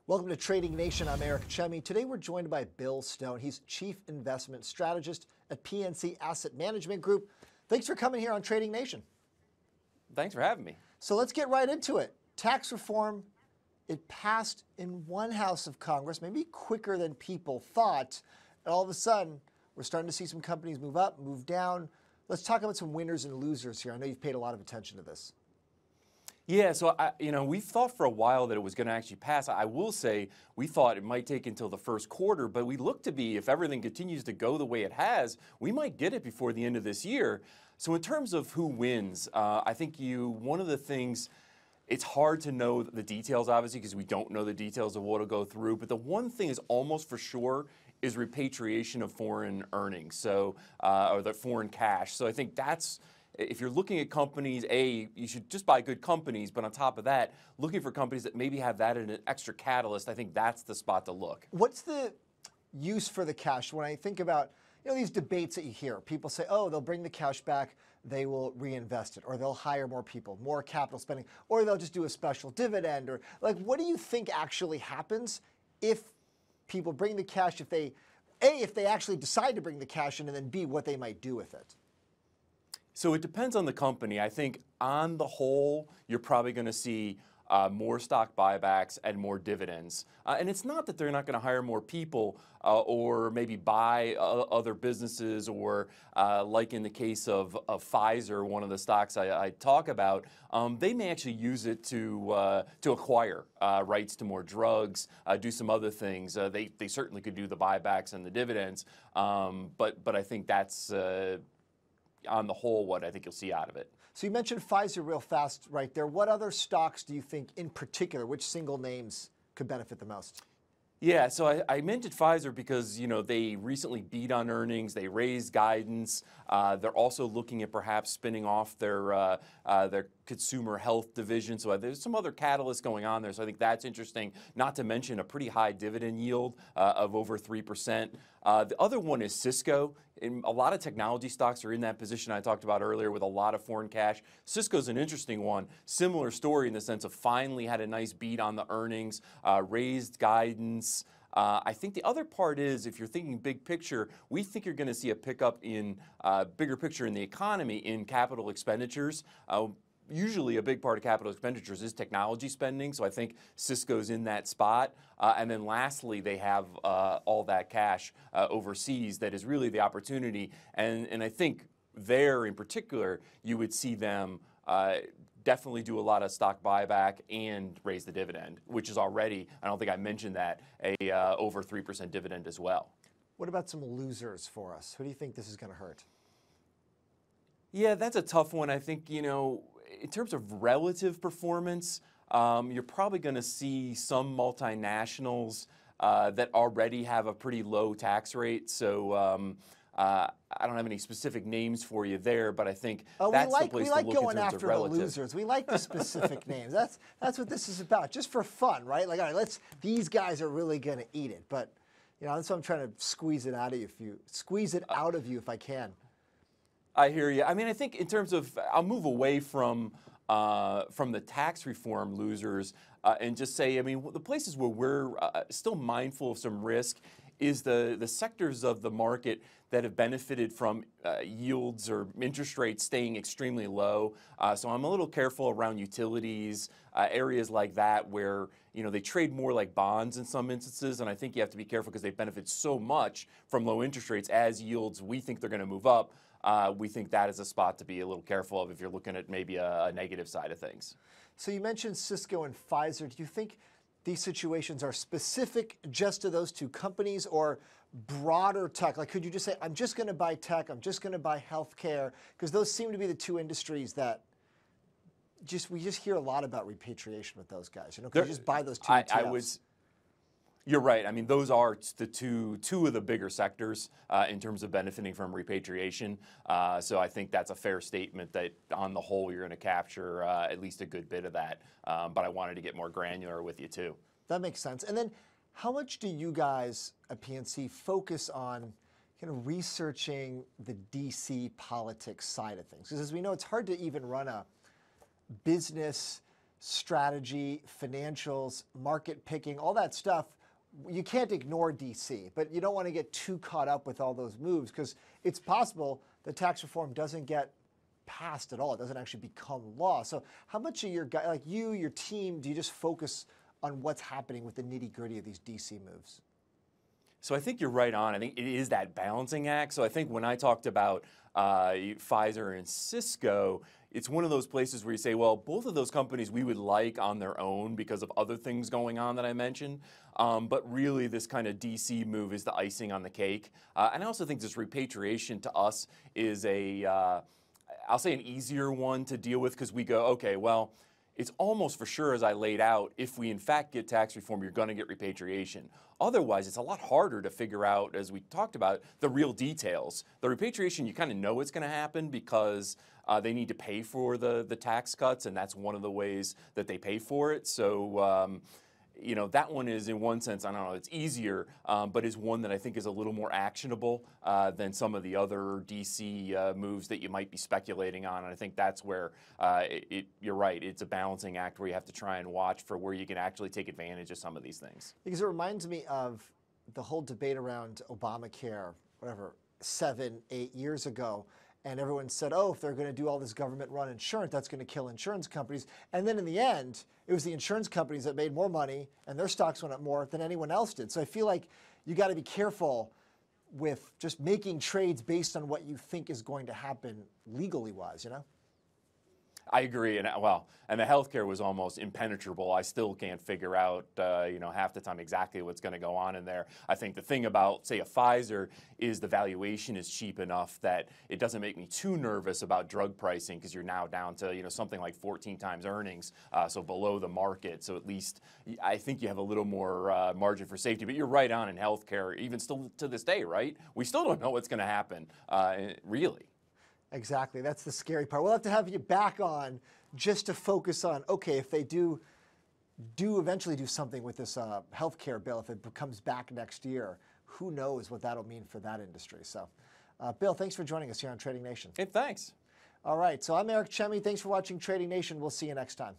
Welcome to Trading Nation. I'm Eric Chemi. Today we're joined by Bill Stone. He's Chief Investment Strategist at PNC Asset Management Group. Thanks for coming here on Trading Nation. Thanks for having me. So let's get right into it. Tax reform, it passed in one house of Congress, maybe quicker than people thought. And all of a sudden, we're starting to see some companies move up, move down. Let's talk about some winners and losers here. I know you've paid a lot of attention to this. Yeah, so we've thought for a while that it was going to actually pass. I will say we thought it might take until the first quarter, but we look to be, if everything continues to go the way it has, we might get it before the end of this year. So in terms of who wins, I think one of the things, it's hard to know the details, obviously, because we don't know the details of what will go through. But the one thing is almost for sure is repatriation of foreign earnings, so or the foreign cash. So I think that's, if you're looking at companies, you should just buy good companies, but on top of that, looking for companies that maybe have that in an extra catalyst, I think that's the spot to look. What's the use for the cash? When I think about these debates that you hear, people say, oh, they'll bring the cash back, they will reinvest it, or they'll hire more people, more capital spending, or they'll just do a special dividend, or like, what do you think actually happens if people bring the cash, if they actually decide to bring the cash in, and then B, what they might do with it? So it depends on the company. I think on the whole, you're probably going to see more stock buybacks and more dividends. And it's not that they're not going to hire more people or maybe buy other businesses, or like in the case of Pfizer, one of the stocks I talk about, they may actually use it to acquire rights to more drugs, do some other things. They certainly could do the buybacks and the dividends, but I think that's on the whole what I think you'll see out of it. So you mentioned Pfizer real fast right there. What other stocks do you think in particular, which single names could benefit the most? Yeah, so I mentioned Pfizer because, they recently beat on earnings, they raised guidance. They're also looking at perhaps spinning off their consumer health division. So there's some other catalysts going on there. So I think that's interesting, not to mention a pretty high dividend yield of over 3%. The other one is Cisco. And a lot of technology stocks are in that position I talked about earlier with a lot of foreign cash. Cisco's an interesting one. Similar story in the sense of finally had a nice beat on the earnings, raised guidance. I think the other part is, if you're thinking big picture, we think you're going to see a pickup in bigger picture in the economy in capital expenditures. Usually a big part of capital expenditures is technology spending, so I think Cisco's in that spot. And then lastly, they have all that cash overseas that is really the opportunity. And I think there in particular, you would see them definitely do a lot of stock buyback and raise the dividend, which is already, I don't think I mentioned that, a over 3% dividend as well. What about some losers for us? Who do you think this is going to hurt? Yeah, that's a tough one. I think, in terms of relative performance, you're probably going to see some multinationals that already have a pretty low tax rate. So I don't have any specific names for you there, but I think that's the place to look in terms of relative. We like going after the losers. We like the specific names. That's what this is about, just for fun, right? Like, all right, these guys are really going to eat it. But that's why I'm trying to squeeze it out of you if I can. I hear you. I mean, I think in terms of, I'll move away from the tax reform losers and just say, I mean, the places where we're still mindful of some risk is the sectors of the market that have benefited from yields or interest rates staying extremely low. So I'm a little careful around utilities, areas like that where they trade more like bonds in some instances, and I think you have to be careful because they benefit so much from low interest rates. As yields, we think they're going to move up. We think that is a spot to be a little careful of if you're looking at maybe a negative side of things. So you mentioned Cisco and Pfizer. Do you think these situations are specific just to those two companies, or broader tech? Like, could you just say, I'm just going to buy tech, I'm just going to buy healthcare? Because those seem to be the two industries that we just hear a lot about repatriation with those guys. Could you just buy those two ETFs? You're right. I mean, those are the two of the bigger sectors in terms of benefiting from repatriation. So I think that's a fair statement that on the whole, you're going to capture at least a good bit of that. But I wanted to get more granular with you too. That makes sense. And then how much do you guys at PNC focus on kind of researching the DC politics side of things? Because as we know, it's hard to even run a business strategy, financials, market picking, all that stuff. You can't ignore DC, but you don't want to get too caught up with all those moves because it's possible that tax reform doesn't get passed at all. It doesn't actually become law. So how much of your guy, like you, your team, do you just focus on what's happening with the nitty gritty of these DC moves? So I think you're right on. I think it is that balancing act. So I think when I talked about Pfizer and Cisco, it's one of those places where you say, well, both of those companies we would like on their own because of other things going on that I mentioned. But really, this kind of DC move is the icing on the cake. And I also think this repatriation to us is I'll say an easier one to deal with because we go, okay, well, it's almost for sure, as I laid out, if we in fact get tax reform, you're going to get repatriation. Otherwise, it's a lot harder to figure out, as we talked about, the real details. The repatriation, you kind of know it's going to happen because they need to pay for the tax cuts, and that's one of the ways that they pay for it. So, you know, that one is, in one sense, I don't know, it's easier, but is one that I think is a little more actionable than some of the other DC moves that you might be speculating on. And I think that's where you're right. It's a balancing act where you have to try and watch for where you can actually take advantage of some of these things. Because it reminds me of the whole debate around Obamacare, whatever, 7, 8 years ago. And everyone said, oh, if they're going to do all this government-run insurance, that's going to kill insurance companies. And then in the end, it was the insurance companies that made more money, and their stocks went up more than anyone else did. So I feel like you got to be careful with just making trades based on what you think is going to happen legally-wise, you know? I agree, and the healthcare was almost impenetrable. I still can't figure out, half the time exactly what's going to go on in there. I think the thing about, say, a Pfizer is the valuation is cheap enough that it doesn't make me too nervous about drug pricing because you're now down to something like 14 times earnings, so below the market. So at least I think you have a little more margin for safety. But you're right on in healthcare, even still to this day, right? We still don't know what's going to happen, really. Exactly. That's the scary part. We'll have to have you back on just to focus on, okay, if they do eventually do something with this healthcare bill, if it comes back next year, who knows what that'll mean for that industry. So, Bill, thanks for joining us here on Trading Nation. Hey, thanks. All right. So I'm Eric Chemi. Thanks for watching Trading Nation. We'll see you next time.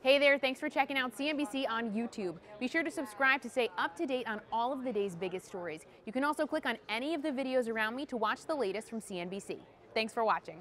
Hey there, thanks for checking out CNBC on YouTube. Be sure to subscribe to stay up to date on all of the day's biggest stories. You can also click on any of the videos around me to watch the latest from CNBC. Thanks for watching.